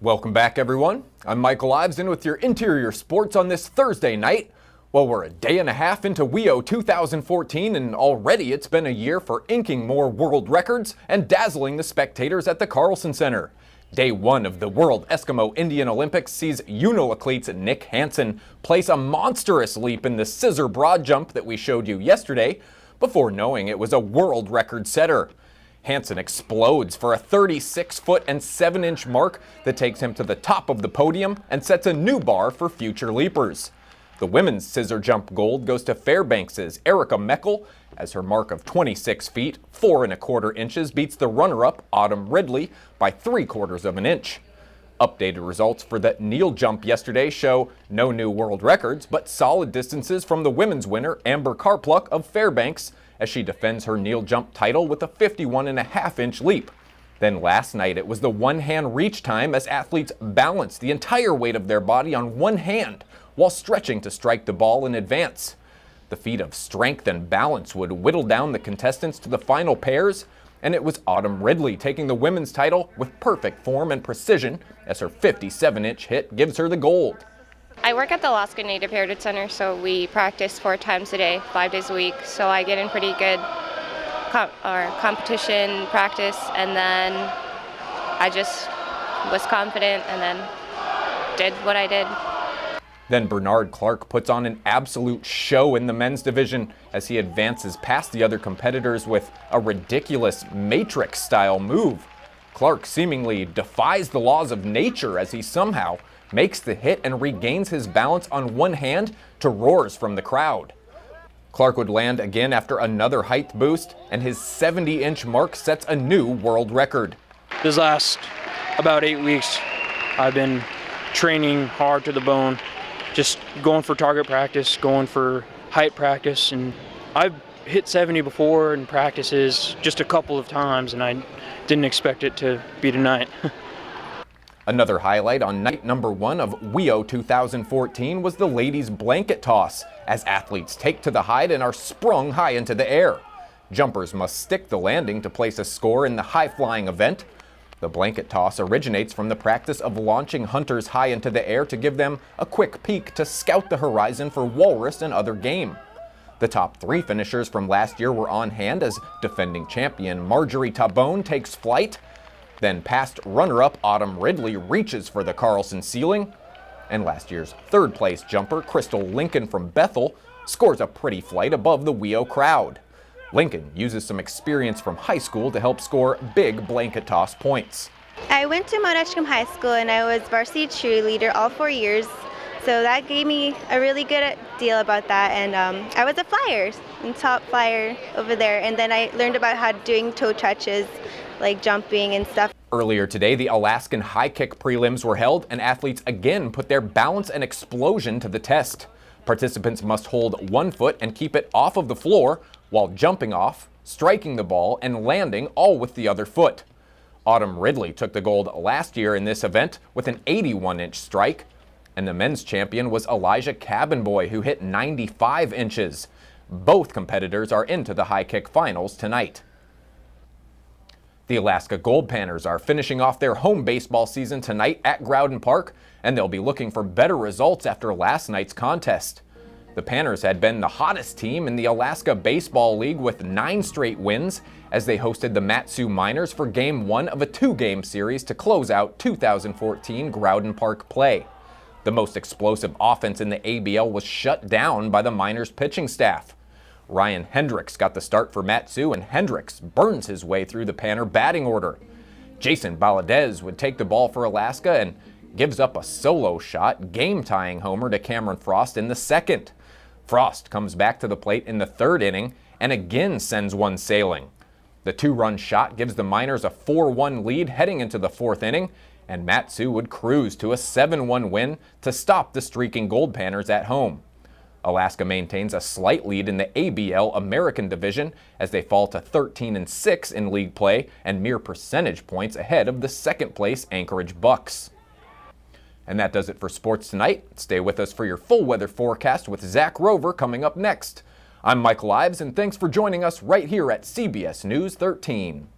Welcome back, everyone. I'm Micheal Ives in with your interior sports on this Thursday night. Well, we're a day and a half into WEIO 2014, and already it's been a year for inking more world records and dazzling the spectators at the Carlson Center. Day one of the World Eskimo Indian Olympics sees uniathletes Nick Hanson place a monstrous leap in the Scissor Broad Jump that we showed you yesterday, before knowing it was a world record setter. Hanson explodes for a 36-foot and 7-inch mark that takes him to the top of the podium and sets a new bar for future leapers. The women's scissor jump gold goes to Fairbanks' Erica Micheal, as her mark of 26 feet, 4 1/4 inches beats the runner-up, Autumn Ridley, by 3/4 of an inch. Updated results for the kneel jump yesterday show no new world records, but solid distances from the women's winner, Amber Carpluck of Fairbanks, as she defends her kneel jump title with a 51.5-inch leap. Then last night it was the one-hand reach time as athletes balanced the entire weight of their body on one hand while stretching to strike the ball in advance. The feat of strength and balance would whittle down the contestants to the final pairs, and it was Autumn Ridley taking the women's title with perfect form and precision as her 57-inch hit gives her the gold. I work at the Alaska Native Heritage Center, so we practice 4 times a day, 5 days a week. So I get in pretty good competition practice, and then I just was confident and then did what I did. Then Bernard Clark puts on an absolute show in the men's division as he advances past the other competitors with a ridiculous Matrix-style move. Clark seemingly defies the laws of nature as he somehow makes the hit and regains his balance on one hand to roars from the crowd. Clark would land again after another height boost, and his 70-inch mark sets a new world record. This last about 8 weeks, I've been training hard to the bone, just going for target practice, going for height practice, and I've hit 70 before in practices just a couple of times, and I didn't expect it to be tonight. Another highlight on night number 1 of WEIO 2014 was the ladies' blanket toss, as athletes take to the height and are sprung high into the air. Jumpers must stick the landing to place a score in the high-flying event. The blanket toss originates from the practice of launching hunters high into the air to give them a quick peek to scout the horizon for walrus and other game. The top 3 finishers from last year were on hand as defending champion Marjorie Tabone takes flight. Then past runner-up Autumn Ridley reaches for the Carlson ceiling, and last year's third-place jumper Crystal Lincoln from Bethel scores a pretty flight above the WEIO crowd. Lincoln uses some experience from high school to help score big blanket toss points. I went to Mount Edgecombe High School and I was varsity cheerleader all 4 years, so that gave me a really good deal about that, and I was a flyer, top flyer over there, and then I learned about how doing toe touches, like jumping and stuff. Earlier today, the Alaskan high kick prelims were held, and athletes again put their balance and explosion to the test. Participants must hold one foot and keep it off of the floor while jumping off, striking the ball, and landing all with the other foot. Autumn Ridley took the gold last year in this event with an 81-inch strike, and the men's champion was Elijah Cabinboy, who hit 95 inches. Both competitors are into the high kick finals tonight. The Alaska Goldpanners are finishing off their home baseball season tonight at Groudon Park, and they'll be looking for better results after last night's contest. The Panners had been the hottest team in the Alaska Baseball League with 9 straight wins as they hosted the Matsu Miners for Game 1 of a 2-game series to close out 2014 Groudon Park play. The most explosive offense in the ABL was shut down by the Miners pitching staff. Ryan Hendricks got the start for Matsu, and Hendricks burns his way through the Panner batting order. Jason Valadez would take the ball for Alaska and gives up a solo shot, game-tying homer to Cameron Frost in the second. Frost comes back to the plate in the 3rd inning and again sends one sailing. The 2-run shot gives the Miners a 4-1 lead heading into the 4th inning, and Matsu would cruise to a 7-1 win to stop the streaking Goldpanners at home. Alaska maintains a slight lead in the ABL American Division as they fall to 13-6 in league play and mere percentage points ahead of the 2nd place Anchorage Bucks. And that does it for sports tonight. Stay with us for your full weather forecast with Zach Rover coming up next. I'm Micheal Ives, and thanks for joining us right here at CBS News 13.